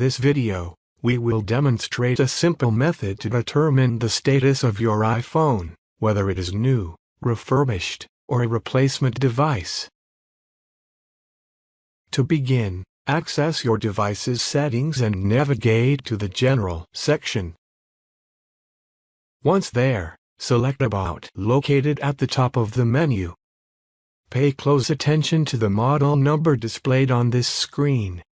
this video, we will demonstrate a simple method to determine the status of your iPhone, whether it is new, refurbished, or a replacement device. To begin, access your device's settings and navigate to the General section. Once there, select About, located at the top of the menu. Pay close attention to the model number displayed on this screen.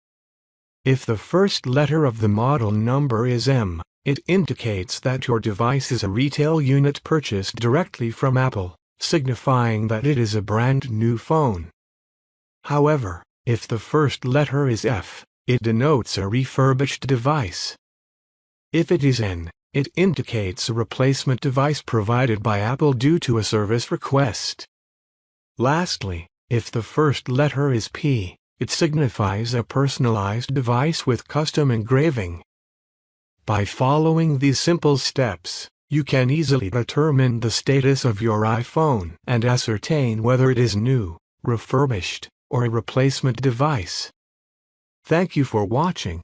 If the first letter of the model number is M, it indicates that your device is a retail unit purchased directly from Apple, signifying that it is a brand new phone. However, if the first letter is F, it denotes a refurbished device. If it is N, it indicates a replacement device provided by Apple due to a service request. Lastly, if the first letter is P, it signifies a personalized device with custom engraving. By following these simple steps, you can easily determine the status of your iPhone and ascertain whether it is new, refurbished, or a replacement device. Thank you for watching.